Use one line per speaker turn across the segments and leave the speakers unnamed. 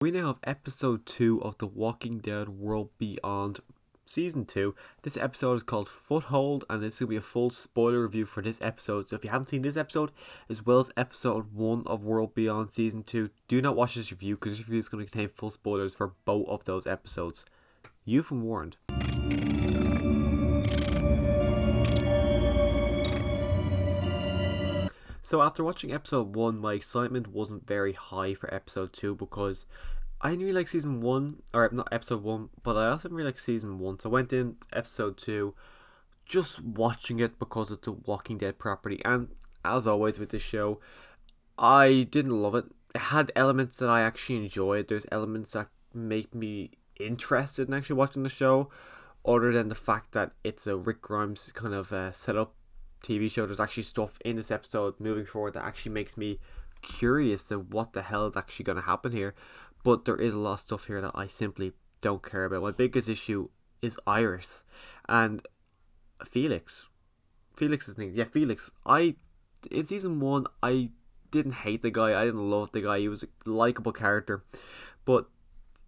We now have episode 2 of The Walking Dead World Beyond season 2. This episode is called Foothold, and this is going to be a full spoiler review for this episode. So if you haven't seen this episode, as well as episode 1 of World Beyond season 2, do not watch this review because this review is going to contain full spoilers for both of those episodes. You've been warned. So after watching episode 1, my excitement wasn't very high for episode 2 because I didn't really like season 1, or not episode 1, but I also didn't really like season 1. So I went in episode 2 just watching it because it's a Walking Dead property, and as always with this show, I didn't love it. It had elements that I actually enjoyed. There's elements that make me interested in actually watching the show, other than the fact that it's a Rick Grimes kind of setup TV show. There's actually stuff in this episode moving forward that actually makes me curious to what the hell is actually going to happen here. But there is a lot of stuff here that I simply don't care about. My biggest issue is Iris and Felix. Felix's name, yeah, Felix. In season 1, I didn't hate the guy. I didn't love the guy. He was a likable character, but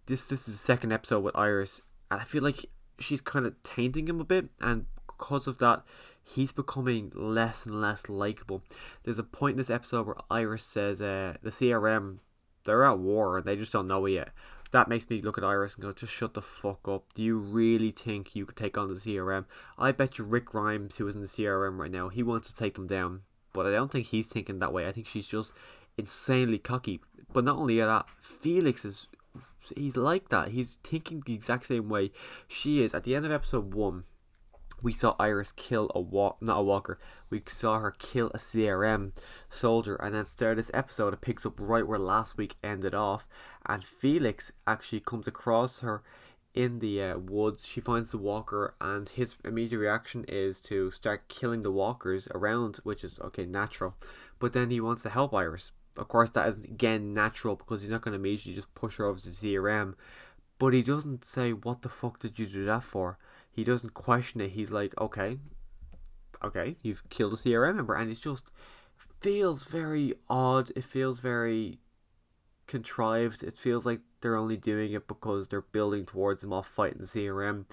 this is the second episode with Iris, and I feel like she's kind of tainting him a bit, and because of that, he's becoming less and less likable. There's a point in this episode where Iris says the CRM, they're at war and they just don't know it yet. That makes me look at Iris and go, just shut the fuck up. Do you really think you could take on the CRM? I bet you Rick Grimes, who is in the CRM right now, he wants to take them down. But I don't think he's thinking that way. I think she's just insanely cocky. But not only that, Felix he's like that. He's thinking the exact same way she is. At the end of episode 1, we saw Iris kill not a walker. We saw her kill a CRM soldier, and then start this episode, it picks up right where last week ended off, and Felix actually comes across her in the woods. She finds the walker, and his immediate reaction is to start killing the walkers around, which is okay, natural. But then he wants to help Iris. Of course, that isn't again natural because he's not going to immediately just push her over to CRM. But he doesn't say, what the fuck did you do that for? He doesn't question it. He's like, okay, you've killed a CRM member. And it just feels very odd. It feels very contrived. It feels like they're only doing it because they're building towards them all fighting the CRM.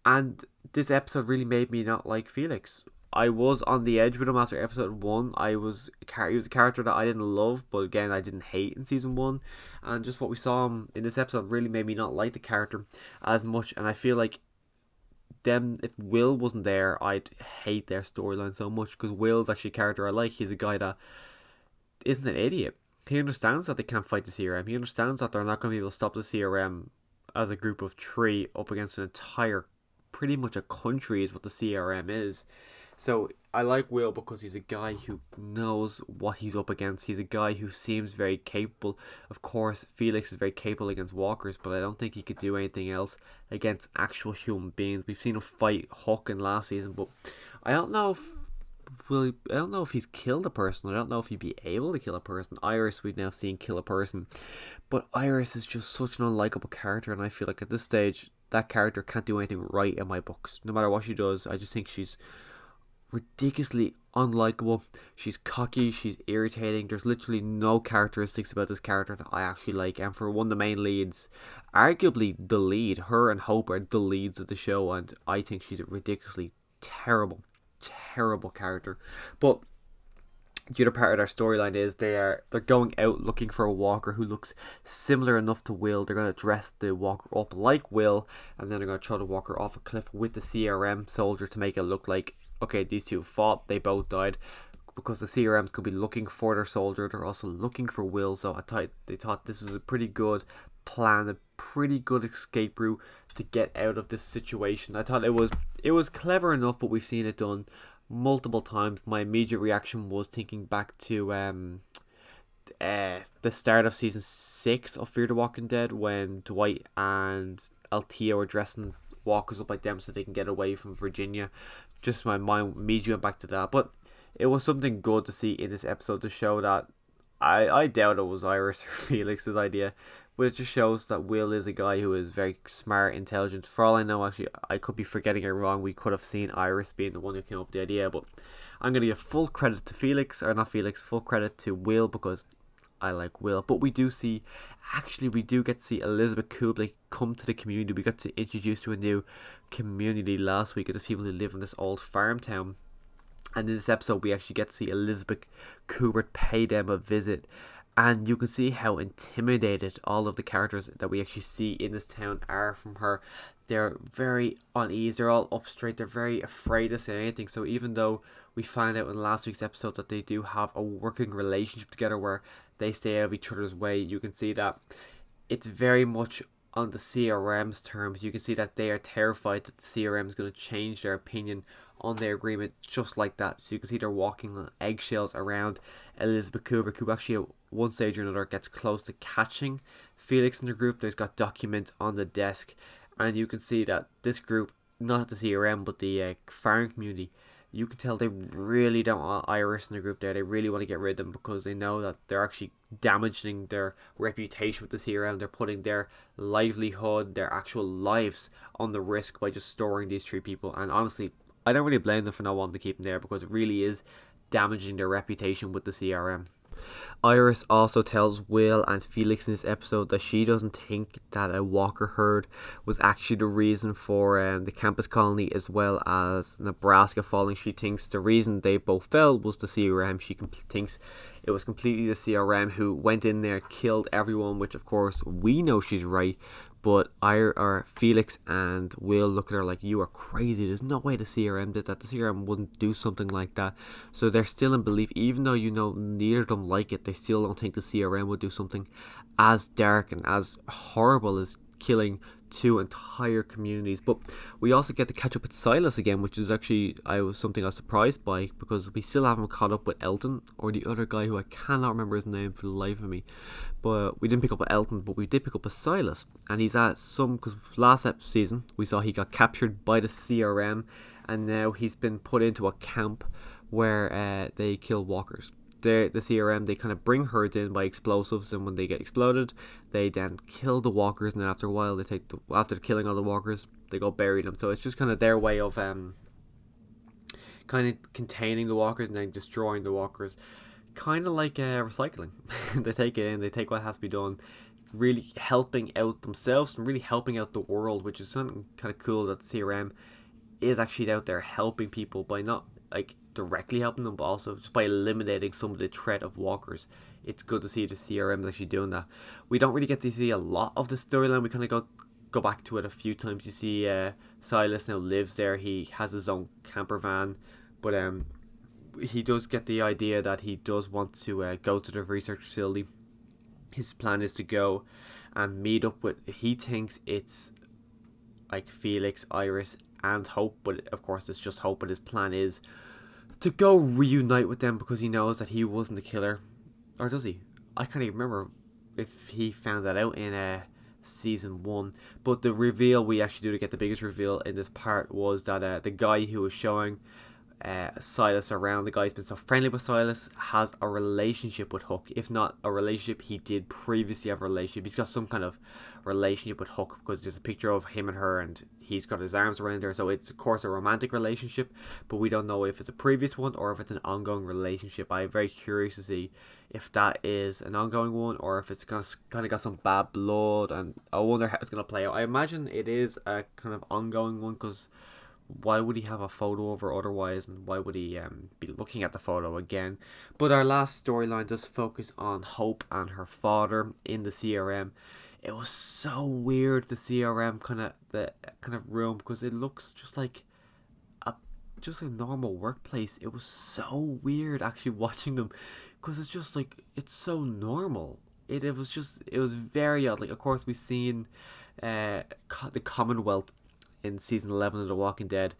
And this episode really made me not like Felix. I was on the edge with him after episode 1. He was a character that I didn't love, but again, I didn't hate in season 1. And just what we saw him in this episode really made me not like the character as much. And I feel like if Will wasn't there, I'd hate their storyline so much, because Will's actually a character I like. He's a guy that isn't an idiot. He understands that they can't fight the CRM. He understands that they're not going to be able to stop the CRM as a group of 3 up against an entire, pretty much a country is what the CRM is. So I like Will because he's a guy who knows what he's up against. He's a guy who seems very capable. Of course, Felix is very capable against walkers, but I don't think he could do anything else against actual human beings. We've seen him fight Huck in last season, but I don't know if he's killed a person. I don't know if he'd be able to kill a person. Iris, we've now seen kill a person, but Iris is just such an unlikable character, and I feel like at this stage that character can't do anything right in my books. No matter what she does, I just think she's ridiculously unlikable. She's cocky, she's irritating. There's literally no characteristics about this character that I actually like. And for one of the main leads, arguably the lead, her and Hope are the leads of the show, and I think she's a ridiculously terrible character. But the other part of their storyline is they're going out looking for a walker who looks similar enough to Will. They're going to dress the walker up like Will, and then they're going to throw the walker off a cliff with the CRM soldier to make it look like, okay, these two fought, they both died, because the CRMs could be looking for their soldier. They're also looking for Will. So they thought this was a pretty good plan, a pretty good escape route to get out of this situation. I thought it was clever enough, but we've seen it done multiple times. My immediate reaction was thinking back to the start of season 6 of Fear the Walking Dead, when Dwight and Althea were dressing walkers up like them so they can get away from Virginia. Just my mind immediately went back to that. But it was something good to see in this episode to show that I doubt it was Iris or Felix's idea, but it just shows that Will is a guy who is very smart, intelligent. For all I know, actually, I could be forgetting it wrong. We could have seen Iris being the one who came up with the idea, but I'm going to give full credit to Felix, or not Felix, full credit to Will, because I like Will. But we do get to see Elizabeth Kublai come to the community. We got to introduce to a new community last week. There's people who live in this old farm town. And in this episode, we actually get to see Elizabeth Kubert pay them a visit. And you can see how intimidated all of the characters that we actually see in this town are from her. They're very uneasy. They're all up straight. They're very afraid to say anything. So even though we find out in last week's episode that they do have a working relationship together where they stay out of each other's way, you can see that it's very much on the CRM's terms. You can see that they are terrified that the CRM is going to change their opinion on their agreement just like that. So you can see they're walking on eggshells around Elizabeth Kubrick, who actually at one stage or another gets close to catching Felix in the group. There's got documents on the desk, and you can see that this group, not the CRM but the farm community, you can tell they really don't want Iris in the group there. They really want to get rid of them because they know that they're actually damaging their reputation with the CRM. They're putting their livelihood, their actual lives on the risk by just storing these three people. And honestly, I don't really blame them for not wanting to keep them there because it really is damaging their reputation with the CRM. Iris also tells Will and Felix in this episode that she doesn't think that a Walker herd was actually the reason for the campus colony as well as Nebraska falling. She thinks the reason they both fell was the CRM. She thinks it was completely the CRM who went in there, killed everyone, which of course we know she's right. But Felix and Will look at her like, you are crazy. There's no way the CRM did that. The CRM wouldn't do something like that. So they're still in belief, even though neither of them like it. They still don't think the CRM would do something as dark and as horrible as killing two entire communities. But we also get to catch up with Silas again, which is actually something I was surprised by because we still haven't caught up with Elton or the other guy who I cannot remember his name for the life of me. But we didn't pick up with Elton, but we did pick up with Silas, and he's at because last season we saw he got captured by the CRM, and now he's been put into a camp where they kill walkers. The CRM, they kind of bring herds in by explosives, and when they get exploded, they then kill the walkers, and then after a while, after killing all the walkers, they go bury them. So it's just kind of their way of kind of containing the walkers and then destroying the walkers, kind of like recycling. They take it in, they take what has to be done, really helping out themselves and really helping out the world, which is something kind of cool that the CRM is actually out there helping people by not directly helping them, but also just by eliminating some of the threat of walkers. It's good to see the CRM is actually doing that. We don't really get to see a lot of the storyline. We kind of go back to it a few times. You see Silas now lives there. He has his own camper van, but he does get the idea that he does want to go to the research facility. His plan is to go and meet up with, he thinks it's Felix, Iris and Hope, but of course it's just Hope, but his plan is to go reunite with them because he knows that he wasn't the killer. Or does he? I can't even remember if he found that out in season 1. But the reveal we actually do to get the biggest reveal in this part was that the guy who was showing Silas around, the guy who's been so friendly with Silas, has a relationship with Hook. If not a relationship, he did previously have a relationship. He's got some kind of relationship with Hook because there's a picture of him and her and he's got his arms around her. So it's of course a romantic relationship, but we don't know if it's a previous one or if it's an ongoing relationship. I'm very curious to see if that is an ongoing one or if it's kind of got some bad blood, and I wonder how it's going to play out. I imagine it is a kind of ongoing one because why would he have a photo of her otherwise, and why would he be looking at the photo again? But our last storyline does focus on Hope and her father in the CRM. It was so weird, the CRM kind of room, because it looks just like a normal workplace. It was so weird actually watching them because it's just it's so normal. It was very odd. Of course we've seen the Commonwealth in season 11 of The Walking Dead,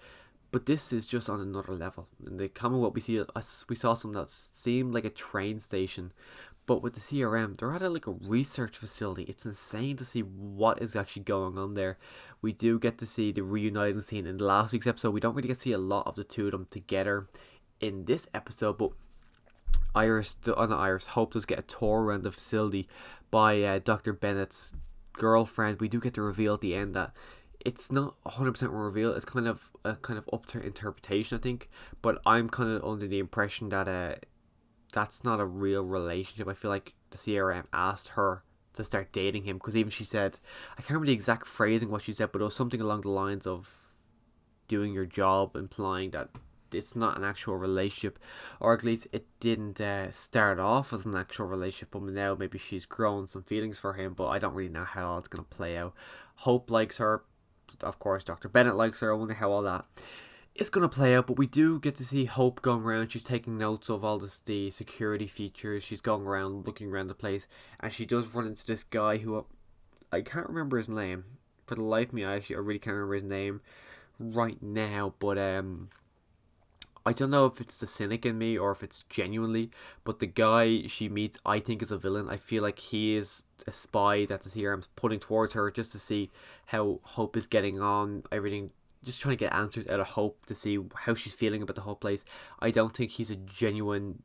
but this is just on another level. In the Commonwealth we saw something that seemed like a train station, but with the CRM they're at a research facility. It's insane to see what is actually going on there. We do get to see the reuniting scene in last week's episode. We don't really get to see a lot of the two of them together in this episode, but Hope does get a tour around the facility by Dr. Bennett's girlfriend. We do get to reveal at the end that it's not 100% revealed. It's kind of up to interpretation, I think. But I'm kind of under the impression that that's not a real relationship. I feel like the CRM asked her to start dating him, because even she said, I can't remember the exact phrasing what she said, but it was something along the lines of doing your job, implying that it's not an actual relationship, or at least it didn't start off as an actual relationship, but now maybe she's grown some feelings for him, but I don't really know how it's going to play out. Hope likes her, of course Dr. Bennett likes her. I wonder how all that is going to play out, but we do get to see Hope going around. She's taking notes of all the security features. She's going around looking around the place, and she does run into this guy who I can't remember his name for the life of me. I really can't remember his name right now, but I don't know if it's the cynic in me or if it's genuinely, but the guy she meets I think is a villain. I feel like he is a spy that the CRM's putting towards her just to see how Hope is getting on, everything, just trying to get answers out of Hope to see how she's feeling about the whole place. I don't think he's a genuine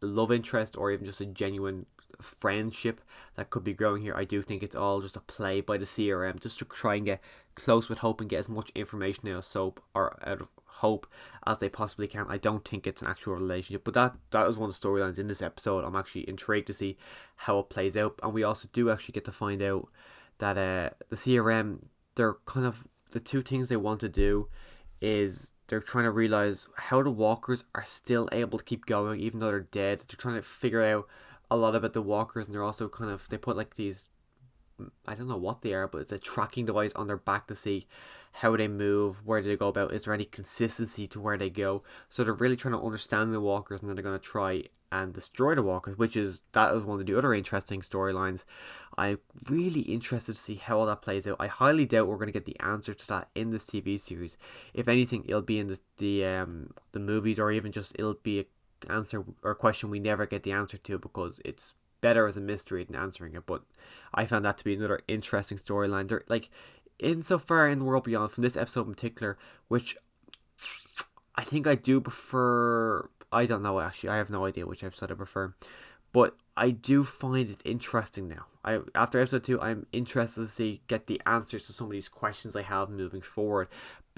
love interest or even just a genuine friendship that could be growing here. I do think it's all just a play by the CRM just to try and get close with Hope and get as much information out of Soap or out of Hope as they possibly can. I don't think it's an actual relationship, but that is one of the storylines in this episode. I'm actually intrigued to see how it plays out, and we also do actually get to find out that the CRM, they're kind of, the two things they want to do is they're trying to realize how the walkers are still able to keep going even though they're dead. They're trying to figure out a lot about the walkers, and they're also kind of, they put like these, I don't know what they are, but it's a tracking device on their back to see how they move, where do they go about, is there any consistency to where they go. So they're really trying to understand the walkers, and then they're going to try and destroy the walkers, which is, that is one of the other interesting storylines. I'm really interested to see how all that plays out. I highly doubt we're going to get the answer to that in this TV series. If anything, it'll be in the movies, or even just it'll be a answer or question we never get the answer to, because it's better as a mystery than answering it. But I found that to be another interesting storyline. They're like, insofar in the world beyond, from this episode in particular, which I think I do prefer. I don't know, actually, I have no idea which episode I prefer, but I do find it interesting now. After episode 2, I'm interested to see, get the answers to some of these questions I have moving forward.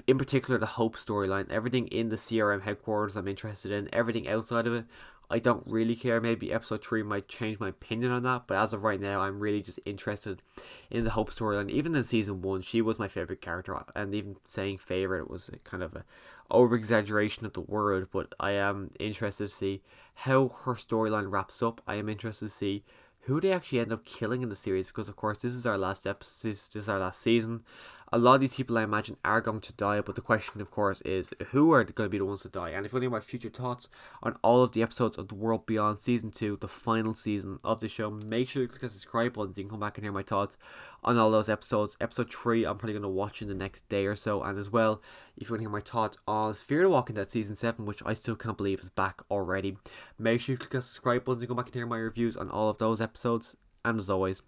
In particular, the Hope storyline. Everything in the CRM headquarters I'm interested in. Everything outside of it, I don't really care. Maybe episode 3 might change my opinion on that, but as of right now, I'm really just interested in the Hope storyline. Even in season 1, she was my favourite character, and even saying favourite was a kind of a over exaggeration of the word, but I am interested to see how her storyline wraps up. I am interested to see who they actually end up killing in the series, because of course this is our last episode, this is our last season. A lot of these people I imagine are going to die, but the question of course is, who are going to be the ones to die? And if you want to know my future thoughts on all of the episodes of The World Beyond Season 2, the final season of the show, make sure you click the subscribe button so you can come back and hear my thoughts on all those episodes. Episode 3 I'm probably going to watch in the next day or so, and as well, if you want to hear my thoughts on Fear the Walking Dead Season 7, which I still can't believe is back already, make sure you click the subscribe button so you can come back and hear my reviews on all of those episodes. And as always,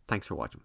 thanks for watching.